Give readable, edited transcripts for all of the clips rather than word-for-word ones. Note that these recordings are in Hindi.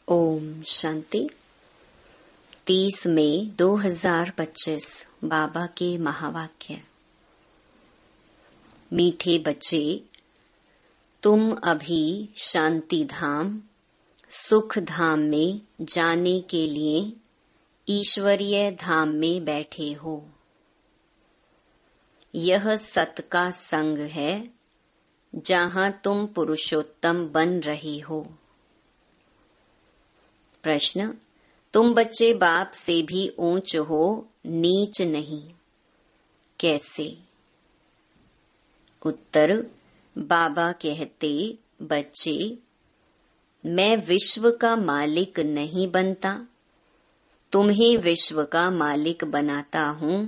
ओम शांति। 30 मई 2025 बाबा के महावाक्य। मीठे बच्चे, तुम अभी शांति धाम सुख धाम में जाने के लिए ईश्वरीय धाम में बैठे हो। यह सत का संग है जहां तुम पुरुषोत्तम बन रहे हो। प्रश्न, तुम बच्चे बाप से भी ऊंच हो, नीच नहीं, कैसे? उत्तर, बाबा कहते, बच्चे, मैं विश्व का मालिक नहीं बनता, तुम्हें विश्व का मालिक बनाता हूँ,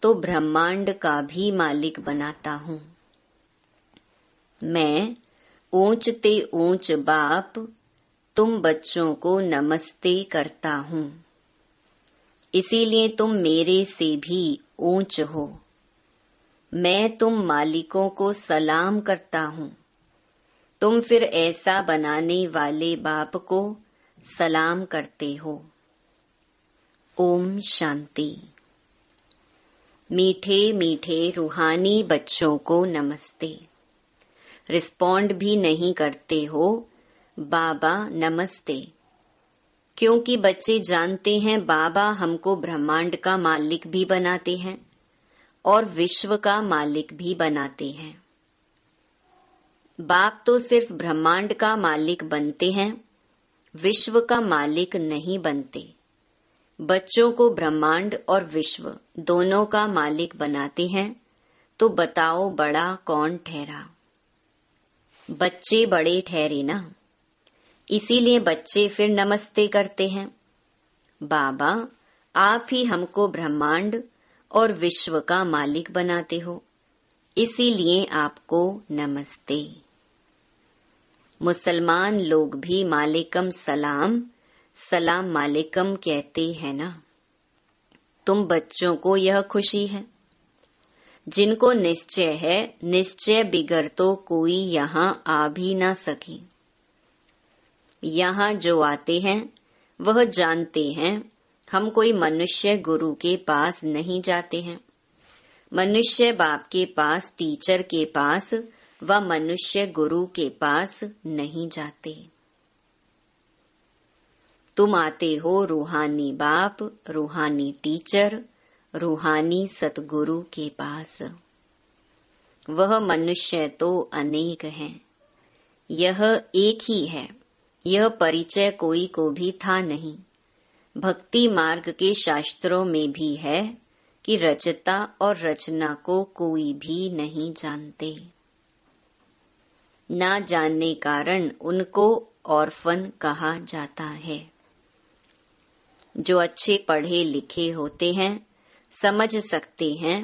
तो ब्रह्मांड का भी मालिक बनाता हूँ। मैं ऊंचते ऊंच बाप तुम बच्चों को नमस्ते करता हूँ, इसीलिए तुम मेरे से भी ऊंच हो। मैं तुम मालिकों को सलाम करता हूँ, तुम फिर ऐसा बनाने वाले बाप को सलाम करते हो। ओम शांति। मीठे मीठे रूहानी बच्चों को नमस्ते। रिस्पॉन्ड भी नहीं करते हो, बाबा नमस्ते, क्योंकि बच्चे जानते हैं बाबा हमको ब्रह्मांड का मालिक भी बनाते हैं और विश्व का मालिक भी बनाते हैं। बाप तो सिर्फ ब्रह्मांड का मालिक बनते हैं, विश्व का मालिक नहीं बनते। बच्चों को ब्रह्मांड और विश्व दोनों का मालिक बनाते हैं, तो बताओ बड़ा कौन ठहरा? बच्चे बड़े ठहरे ना, इसीलिए बच्चे फिर नमस्ते करते हैं। बाबा, आप ही हमको ब्रह्मांड और विश्व का मालिक बनाते हो, इसीलिए आपको नमस्ते। मुसलमान लोग भी मालिकम सलाम, सलाम मालिकम कहते हैं ना। तुम बच्चों को यह खुशी है। जिनको निश्चय है, निश्चय बिगर तो कोई यहाँ आ भी ना सके। यहाँ जो आते हैं वह जानते हैं हम कोई मनुष्य गुरु के पास नहीं जाते हैं। मनुष्य बाप के पास, टीचर के पास व मनुष्य गुरु के पास नहीं जाते। तुम आते हो रूहानी बाप, रूहानी टीचर, रूहानी सतगुरु के पास। वह मनुष्य तो अनेक हैं, यह एक ही है। यह परिचय कोई को भी था नहीं। भक्ति मार्ग के शास्त्रों में भी है कि रचता और रचना को कोई भी नहीं जानते। ना जानने कारण उनको ऑर्फन कहा जाता है। जो अच्छे पढ़े लिखे होते हैं समझ सकते हैं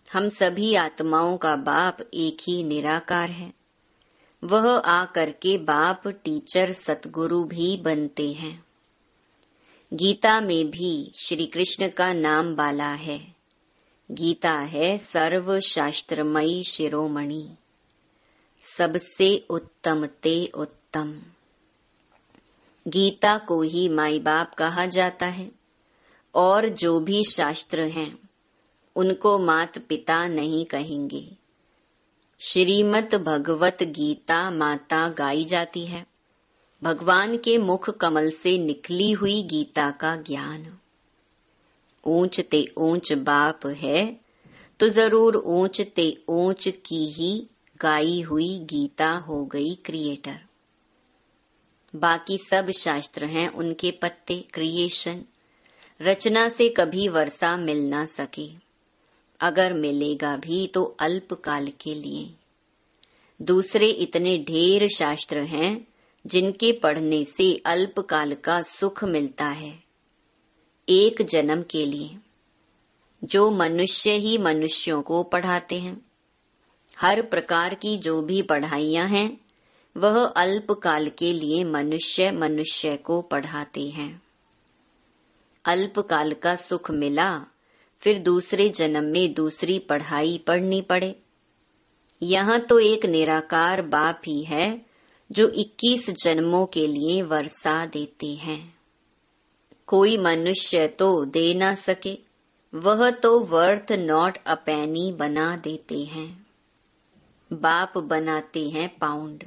हम सभी आत्माओं का बाप एक ही निराकार है। वह आकर के बाप, टीचर, सतगुरु भी बनते हैं। गीता में भी श्री कृष्ण का नाम बाला है। गीता है सर्व शास्त्रमयी शिरोमणि, सबसे उत्तम ते उत्तम। गीता को ही माई बाप कहा जाता है और जो भी शास्त्र हैं उनको मात पिता नहीं कहेंगे। श्रीमद् भगवत गीता माता गाई जाती है। भगवान के मुख कमल से निकली हुई गीता का ज्ञान। ऊंच ते ऊंच बाप है तो जरूर ऊंच ते ऊंच की ही गाई हुई गीता हो गई क्रिएटर। बाकी सब शास्त्र हैं उनके पत्ते, क्रिएशन। रचना से कभी वर्षा मिल ना सके, अगर मिलेगा भी तो अल्प काल के लिए। दूसरे इतने ढेर शास्त्र हैं जिनके पढ़ने से अल्प काल का सुख मिलता है, एक जन्म के लिए। जो मनुष्य ही मनुष्यों को पढ़ाते हैं। हर प्रकार की जो भी पढ़ाइयाँ हैं वह अल्प काल के लिए मनुष्य मनुष्य को पढ़ाते हैं। अल्प काल का सुख मिला, फिर दूसरे जन्म में दूसरी पढ़ाई पढ़नी पड़े। यहाँ तो एक निराकार बाप ही है जो 21 जन्मों के लिए वर्षा देते हैं। कोई मनुष्य तो दे ना सके, वह तो वर्थ नॉट अ पेनी बना देते हैं। बाप बनाते हैं पाउंड।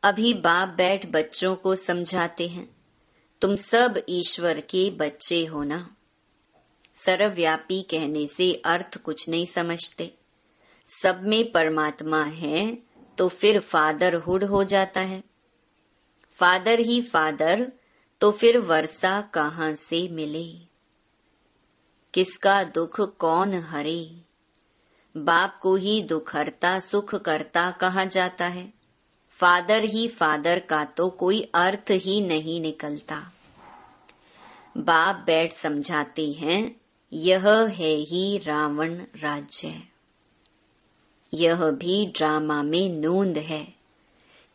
अभी बाप बैठ बच्चों को समझाते हैं, तुम सब ईश्वर के बच्चे हो ना। सर्वव्यापी कहने से अर्थ कुछ नहीं समझते। सब में परमात्मा है तो फिर फादरहुड हो जाता है। फादर ही फादर तो फिर वर्षा कहाँ से मिले। किसका दुख कौन हरे। बाप को ही दुख हरता सुख करता कहा जाता है। फादर ही फादर का तो कोई अर्थ ही नहीं निकलता। बाप बैठ समझाते हैं, यह है ही रावण राज्य। यह भी ड्रामा में नूंद है,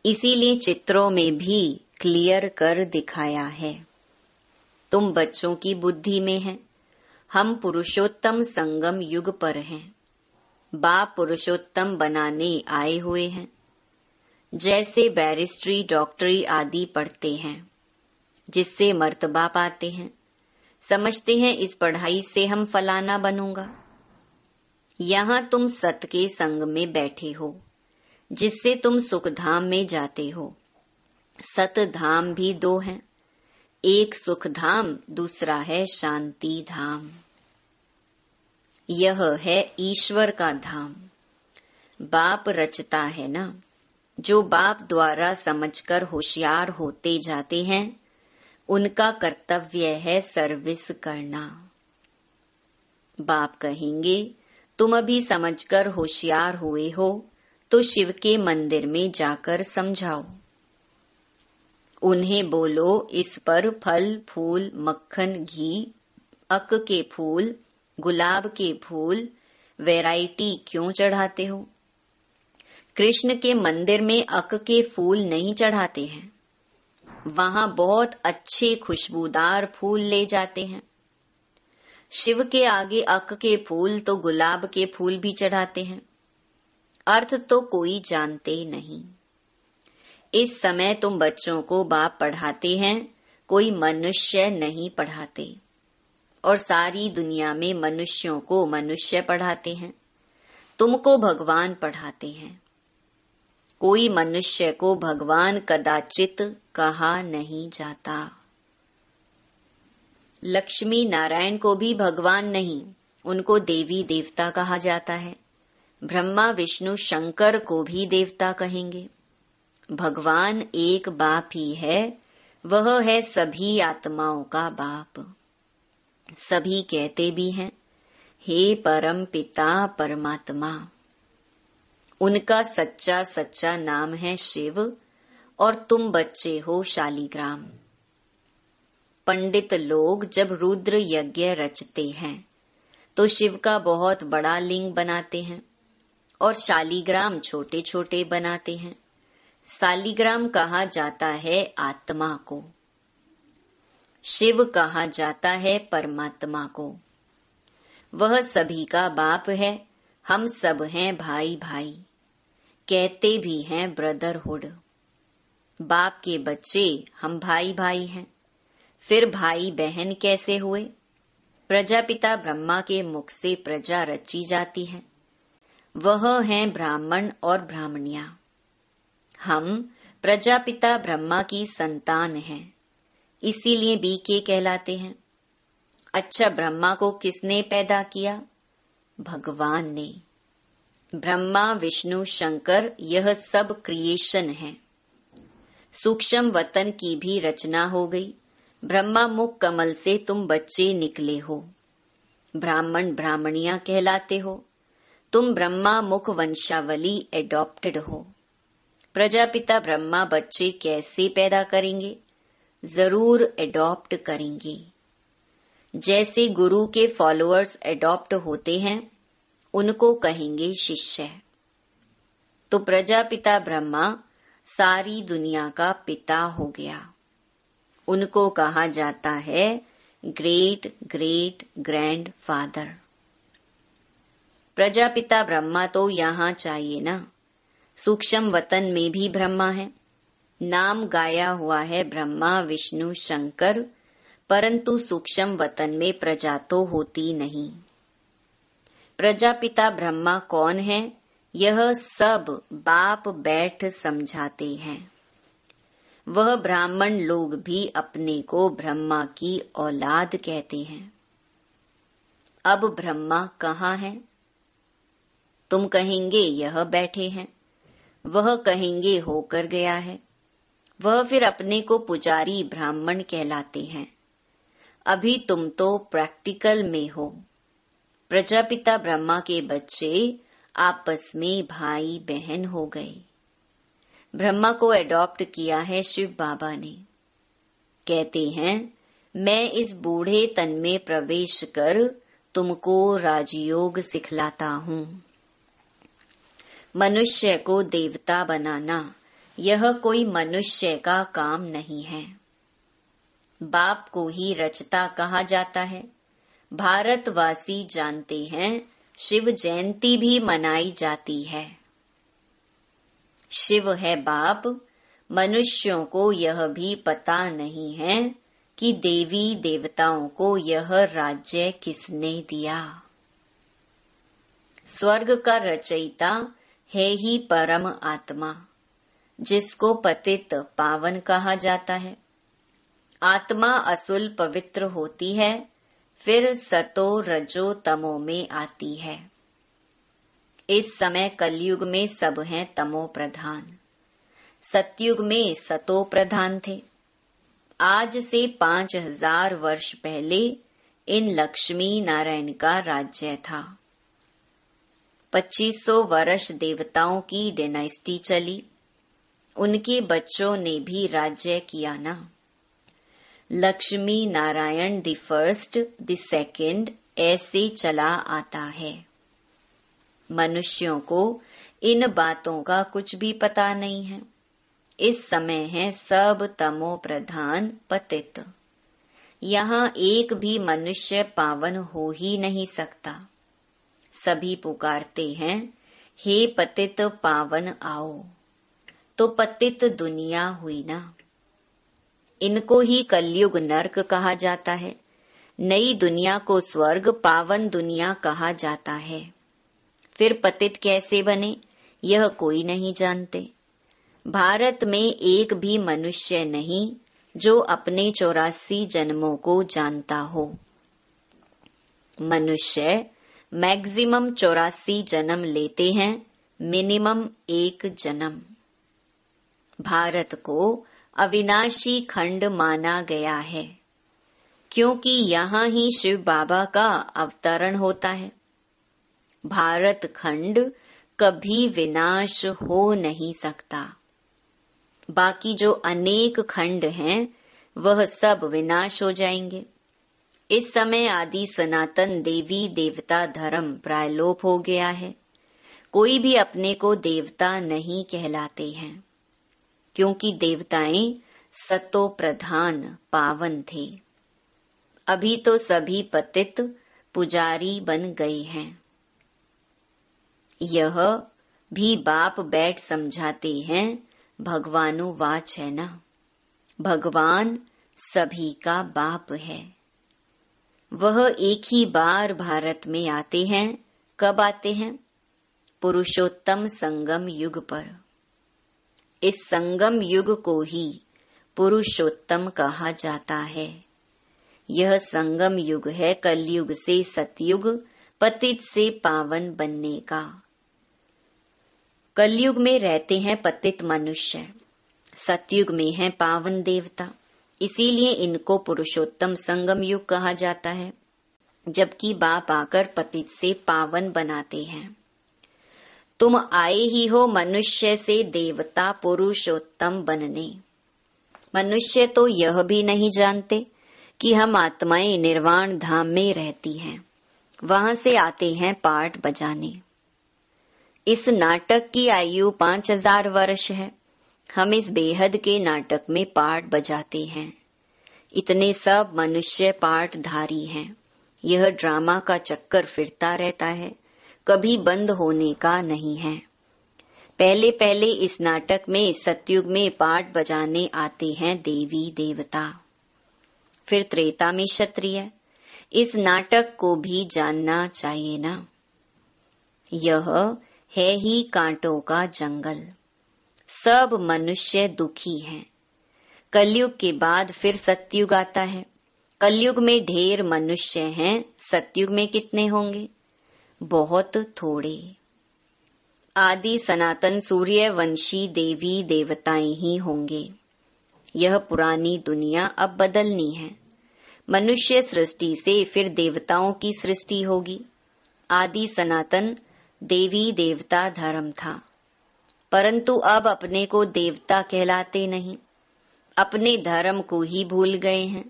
इसीलिए चित्रों में भी क्लियर कर दिखाया है। तुम बच्चों की बुद्धि में है, हम पुरुषोत्तम संगम युग पर हैं। बाप पुरुषोत्तम बनाने आए हुए हैं। जैसे बैरिस्ट्री डॉक्टरी आदि पढ़ते हैं, जिससे मर्तबा पाते हैं, समझते हैं इस पढ़ाई से हम फलाना बनूंगा। यहाँ तुम सत के संग में बैठे हो, जिससे तुम सुखधाम में जाते हो। सत धाम भी दो हैं, एक सुख धाम, दूसरा है शांति धाम। यह है ईश्वर का धाम। बाप रचता है ना। जो बाप द्वारा समझकर होशियार होते जाते हैं, उनका कर्तव्य है सर्विस करना। बाप कहेंगे, तुम अभी समझकर होशियार हुए हो तो शिव के मंदिर में जाकर समझाओ। उन्हें बोलो, इस पर फल फूल मक्खन घी अक के फूल गुलाब के फूल वैरायटी क्यों चढ़ाते हो। कृष्ण के मंदिर में अक के फूल नहीं चढ़ाते हैं, वहां बहुत अच्छे खुशबूदार फूल ले जाते हैं। शिव के आगे अक के फूल तो गुलाब के फूल भी चढ़ाते हैं। अर्थ तो कोई जानते नहीं। इस समय तुम बच्चों को बाप पढ़ाते हैं, कोई मनुष्य नहीं पढ़ाते। और सारी दुनिया में मनुष्यों को मनुष्य पढ़ाते हैं, तुमको भगवान पढ़ाते हैं। कोई मनुष्य को भगवान कदाचित कहा नहीं जाता। लक्ष्मी नारायण को भी भगवान नहीं, उनको देवी देवता कहा जाता है। ब्रह्मा विष्णु शंकर को भी देवता कहेंगे। भगवान एक बाप ही है, वह है सभी आत्माओं का बाप। सभी कहते भी हैं, हे परम पिता परमात्मा। उनका सच्चा सच्चा नाम है शिव, और तुम बच्चे हो शालीग्राम। पंडित लोग जब रुद्र यज्ञ रचते हैं तो शिव का बहुत बड़ा लिंग बनाते हैं और शालीग्राम छोटे छोटे बनाते हैं। शालीग्राम कहा जाता है आत्मा को, शिव कहा जाता है परमात्मा को। वह सभी का बाप है, हम सब हैं भाई भाई, कहते भी हैं ब्रदरहुड। बाप के बच्चे हम भाई भाई हैं, फिर भाई बहन कैसे हुए। प्रजापिता ब्रह्मा के मुख से प्रजा रची जाती है, वह हैं ब्राह्मण और ब्राह्मणियां। हम प्रजापिता ब्रह्मा की संतान हैं, इसीलिए बीके कहलाते हैं। अच्छा, ब्रह्मा को किसने पैदा किया? भगवान ने। ब्रह्मा विष्णु शंकर यह सब क्रिएशन है। सूक्ष्म वतन की भी रचना हो गई। ब्रह्मा मुख कमल से तुम बच्चे निकले हो, ब्राह्मण ब्राह्मणियां कहलाते हो। तुम ब्रह्मा मुख वंशावली एडॉप्टेड हो। प्रजापिता ब्रह्मा बच्चे कैसे पैदा करेंगे? जरूर एडॉप्ट करेंगे। जैसे गुरु के फॉलोअर्स एडॉप्ट होते हैं, उनको कहेंगे शिष्य। तो प्रजापिता ब्रह्मा सारी दुनिया का पिता हो गया। उनको कहा जाता है great great grand father. Prajapita Brahma तो यहाँ चाहिए ना। सूक्ष्म वतन में भी ब्रह्मा है, नाम गाया हुआ है ब्रह्मा विष्णु शंकर, परंतु सूक्ष्म वतन में प्रजा तो होती नहीं। प्रजापिता ब्रह्मा कौन है, यह सब बाप बैठ समझाते हैं। वह ब्राह्मण लोग भी अपने को ब्रह्मा की औलाद कहते हैं। अब ब्रह्मा कहाँ है? तुम कहेंगे यह बैठे हैं, वह कहेंगे होकर गया है, वह फिर अपने को पुजारी ब्राह्मण कहलाते हैं। अभी तुम तो प्रैक्टिकल में हो। प्रजापिता ब्रह्मा के बच्चे आपस में भाई बहन हो गए। ब्रह्मा को एडॉप्ट किया है शिव बाबा ने। कहते हैं, मैं इस बूढ़े तन में प्रवेश कर तुमको राजयोग सिखलाता हूँ। मनुष्य को देवता बनाना यह कोई मनुष्य का काम नहीं है। बाप को ही रचता कहा जाता है। भारतवासी जानते हैं, शिव जयंती भी मनाई जाती है। शिव है बाप। मनुष्यों को यह भी पता नहीं है कि देवी देवताओं को यह राज्य किसने दिया। स्वर्ग का रचयिता है ही परम आत्मा, जिसको पतित पावन कहा जाता है। आत्मा असुल पवित्र होती है, फिर सतो रजो तमो में आती है। इस समय कलयुग में सब हैं तमो प्रधान, सतयुग में सतो प्रधान थे। आज से 5000 वर्ष पहले इन लक्ष्मी नारायण का राज्य था। 2500 वर्ष देवताओं की डायनेस्टी चली, उनके बच्चों ने भी राज्य किया ना। Lakshmi Narayan the first the second ऐसे चला आता है। मनुष्यों को इन बातों का कुछ भी पता नहीं है। इस समय है सब तमो प्रधान पतित। यहाँ एक भी मनुष्य पावन हो ही नहीं सकता। सभी पुकारते हैं, हे पतित पावन आओ, तो पतित दुनिया हुई ना। इनको ही कलयुग नरक कहा जाता है। नई दुनिया को स्वर्ग, पावन दुनिया कहा जाता है। फिर पतित कैसे बने, यह कोई नहीं जानते। भारत में एक भी मनुष्य नहीं जो अपने 84 जन्मों को जानता हो। मनुष्य मैक्सिमम 84 जन्म लेते हैं, मिनिमम 1 जन्म। भारत को अविनाशी खंड माना गया है, क्योंकि यहाँ ही शिव बाबा का अवतरण होता है। भारत खंड कभी विनाश हो नहीं सकता। बाकी जो अनेक खंड हैं, वह सब विनाश हो जाएंगे। इस समय आदि सनातन देवी देवता धर्म प्रायलोप हो गया है। कोई भी अपने को देवता नहीं कहलाते हैं, क्योंकि देवताएं सतो प्रधान पावन थे। अभी तो सभी पतित पुजारी बन गए हैं। यह भी बाप बैठ समझाते हैं, भगवानुवाच है ना। भगवान सभी का बाप है। वह एक ही बार भारत में आते हैं। कब आते हैं? पुरुषोत्तम संगम युग पर। इस संगम युग को ही पुरुषोत्तम कहा जाता है। यह संगम युग है कलयुग से सतयुग, पतित से पावन बनने का। कलयुग में रहते हैं पतित मनुष्य, सतयुग में है पावन देवता। इसीलिए इनको पुरुषोत्तम संगम युग कहा जाता है, जबकि बाप आकर पतित से पावन बनाते हैं। तुम आए ही हो मनुष्य से देवता पुरुषोत्तम बनने। मनुष्य तो यह भी नहीं जानते कि हम आत्माएं निर्वाण धाम में रहती हैं। वहां से आते हैं पाठ बजाने। इस नाटक की आयु 5000 वर्ष है। हम इस बेहद के नाटक में पाठ बजाते हैं। इतने सब मनुष्य पाठधारी हैं। यह ड्रामा का चक्कर फिरता रहता है, कभी बंद होने का नहीं है। पहले पहले इस नाटक में सतयुग में पाठ बजाने आते हैं देवी देवता, फिर त्रेता में क्षत्रिय। इस नाटक को भी जानना चाहिए ना। यह है ही कांटों का जंगल, सब मनुष्य दुखी हैं। कलयुग के बाद फिर सतयुग आता है। कलयुग में ढेर मनुष्य हैं, सतयुग में कितने होंगे? बहुत थोड़े। आदि सनातन सूर्यवंशी देवी देवताएं ही होंगे। यह पुरानी दुनिया अब बदलनी है। मनुष्य सृष्टि से फिर देवताओं की सृष्टि होगी। आदि सनातन देवी देवता धर्म था, परंतु अब अपने को देवता कहलाते नहीं, अपने धर्म को ही भूल गए हैं।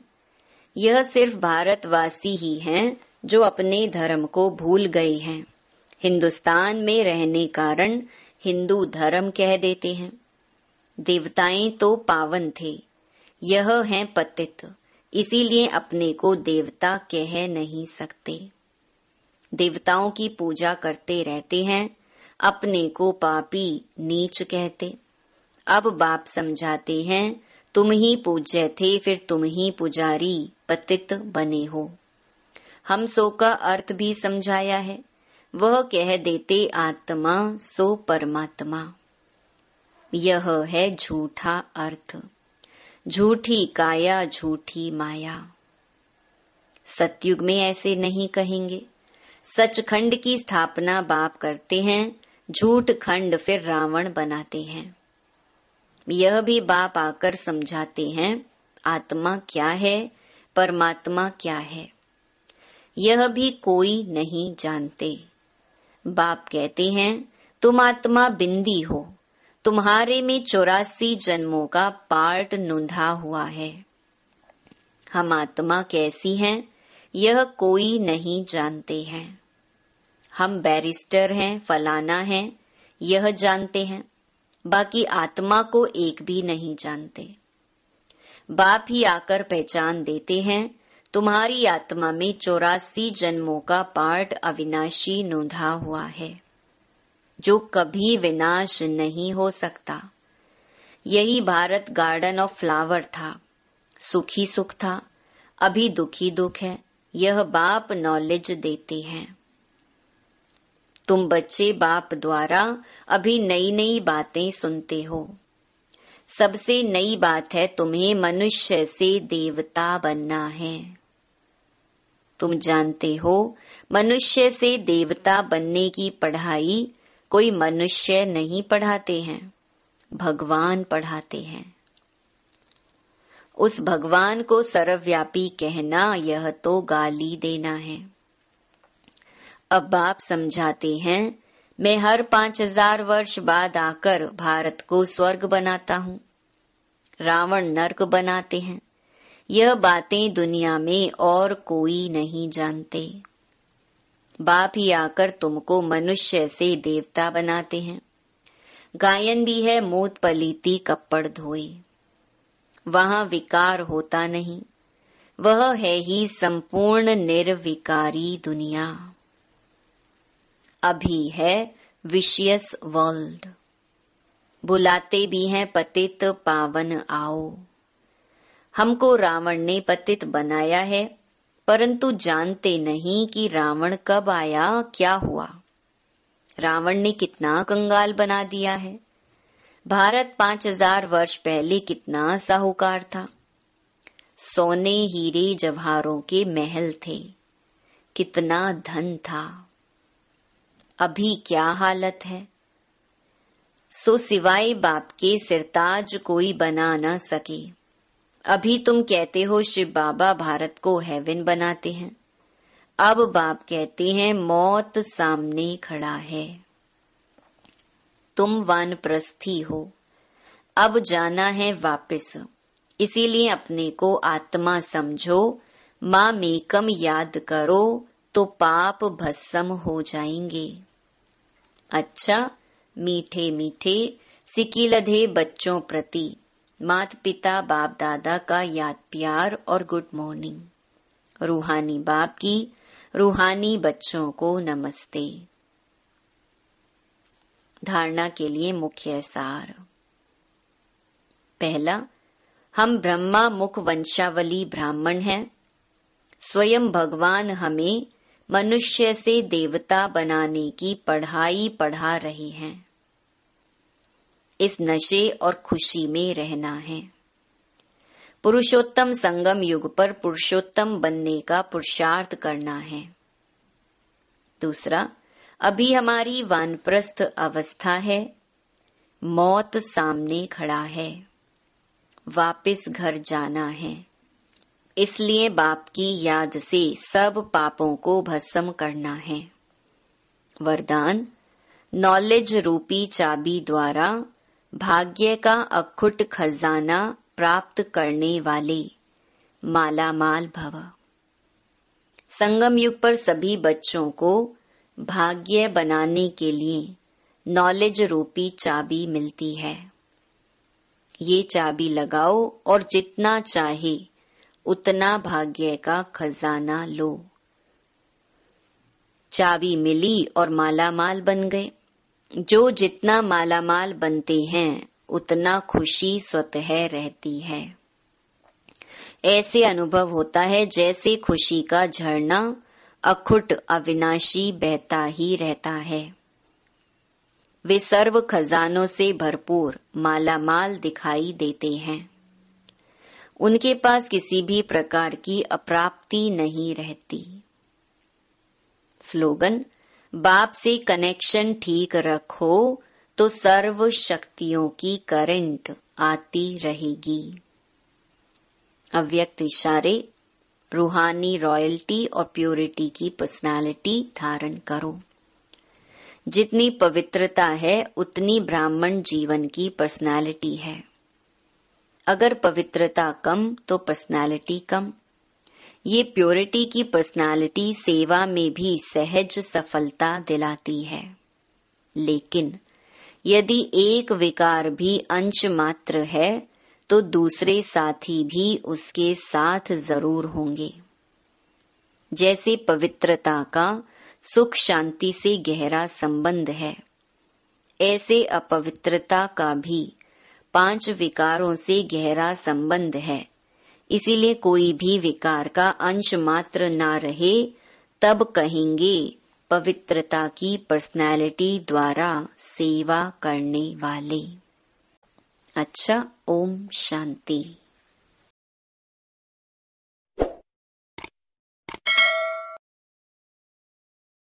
यह सिर्फ भारतवासी ही हैं जो अपने धर्म को भूल गए हैं। हिंदुस्तान में रहने कारण हिंदू धर्म कह देते हैं। देवताएं तो पावन थे, यह हैं पतित, इसीलिए अपने को देवता कह नहीं सकते। देवताओं की पूजा करते रहते हैं, अपने को पापी नीच कहते। अब बाप समझाते हैं, तुम ही पूज्य थे, फिर तुम ही पुजारी पतित बने हो। हम सो का अर्थ भी समझाया है। वह कह देते आत्मा सो परमात्मा। यह है झूठा अर्थ, झूठी काया झूठी माया। सतयुग में ऐसे नहीं कहेंगे। सचखंड की स्थापना बाप करते हैं, झूठ खंड फिर रावण बनाते हैं। यह भी बाप आकर समझाते हैं, आत्मा क्या है, परमात्मा क्या है, यह भी कोई नहीं जानते। बाप कहते हैं, तुम आत्मा बिंदी हो, तुम्हारे में 84 जन्मों का पार्ट नूंधा हुआ है। हम आत्मा कैसी हैं, यह कोई नहीं जानते हैं। हम बैरिस्टर हैं, फलाना हैं, यह जानते हैं, बाकी आत्मा को एक भी नहीं जानते। बाप ही आकर पहचान देते हैं, तुम्हारी आत्मा में 84 जन्मों का पार्ट अविनाशी नूंधा हुआ है, जो कभी विनाश नहीं हो सकता। यही भारत गार्डन ऑफ फ्लावर था, सुखी सुख था, अभी दुखी दुख है। यह बाप नॉलेज देते हैं। तुम बच्चे बाप द्वारा अभी नई नई बातें सुनते हो। सबसे नई बात है, तुम्हें मनुष्य से देवता बनना है। तुम जानते हो, मनुष्य से देवता बनने की पढ़ाई कोई मनुष्य नहीं पढ़ाते हैं, भगवान पढ़ाते हैं। उस भगवान को सर्वव्यापी कहना यह तो गाली देना है। अब बाप समझाते हैं, मैं हर 5000 वर्ष बाद आकर भारत को स्वर्ग बनाता हूँ, रावण नर्क बनाते हैं। यह बातें दुनिया में और कोई नहीं जानते। बाप ही आकर तुमको मनुष्य से देवता बनाते हैं। गायन भी है, मूत पलीती कपड़ धोए, वहां विकार होता नहीं। वह है ही संपूर्ण निर्विकारी दुनिया। अभी है विशियस वर्ल्ड। बुलाते भी हैं, पतित पावन आओ। हमको रावण ने पतित बनाया है, परंतु जानते नहीं कि रावण कब आया, क्या हुआ। रावण ने कितना कंगाल बना दिया है। भारत 5000 वर्ष पहले कितना साहूकार था। सोने हीरे जवाहरों के महल थे, कितना धन था। अभी क्या हालत है। सो सिवाय बाप के सिरताज कोई बना न सके। अभी तुम कहते हो शिव बाबा भारत को हेवन बनाते हैं। अब बाप कहते हैं मौत सामने खड़ा है। तुम वानप्रस्थी हो, अब जाना है वापस। इसीलिए अपने को आत्मा समझो, माँ मेकम याद करो तो पाप भस्म हो जाएंगे। अच्छा, मीठे मीठे सिकिलधे बच्चों प्रति माता पिता बाप दादा का याद प्यार और गुड मॉर्निंग। रूहानी बाप की रूहानी बच्चों को नमस्ते। धारणा के लिए मुख्य सार। पहला, हम ब्रह्मा मुख वंशावली ब्राह्मण हैं। स्वयं भगवान हमें मनुष्य से देवता बनाने की पढ़ाई पढ़ा रहे हैं। इस नशे और खुशी में रहना है। पुरुषोत्तम संगम युग पर पुरुषोत्तम बनने का पुरुषार्थ करना है। दूसरा, अभी हमारी वानप्रस्थ अवस्था है। मौत सामने खड़ा है। वापस घर जाना है। इसलिए बाप की याद से सब पापों को भस्म करना है। वरदान, नॉलेज रूपी चाबी द्वारा भाग्य का अखुट खजाना प्राप्त करने वाले माला माल भव। संगम युग पर सभी बच्चों को भाग्य बनाने के लिए नॉलेज रूपी चाबी मिलती है। ये चाबी लगाओ और जितना चाहे उतना भाग्य का खजाना लो। चाबी मिली और मालामाल बन गए। जो जितना मालामाल बनते हैं उतना खुशी स्वतः रहती है। ऐसे अनुभव होता है जैसे खुशी का झरना अखुट अविनाशी बहता ही रहता है। वे सर्व खजानों से भरपूर मालामाल दिखाई देते हैं। उनके पास किसी भी प्रकार की अप्राप्ति नहीं रहती। स्लोगन, बाप से कनेक्शन ठीक रखो तो सर्व शक्तियों की करंट आती रहेगी। अव्यक्त इशारे, रूहानी रॉयल्टी और प्योरिटी की पर्सनालिटी धारण करो। जितनी पवित्रता है उतनी ब्राह्मण जीवन की पर्सनालिटी है। अगर पवित्रता कम तो पर्सनालिटी कम। ये प्योरिटी की पर्सनालिटी सेवा में भी सहज सफलता दिलाती है। लेकिन यदि एक विकार भी अंश मात्र है तो दूसरे साथी भी उसके साथ जरूर होंगे। जैसे पवित्रता का सुख शांति से गहरा संबंध है, ऐसे अपवित्रता का भी 5 विकारों से गहरा संबंध है। इसीलिए कोई भी विकार का अंश मात्र ना रहे तब कहेंगे पवित्रता की पर्सनैलिटी द्वारा सेवा करने वाले। अच्छा, ओम शांति।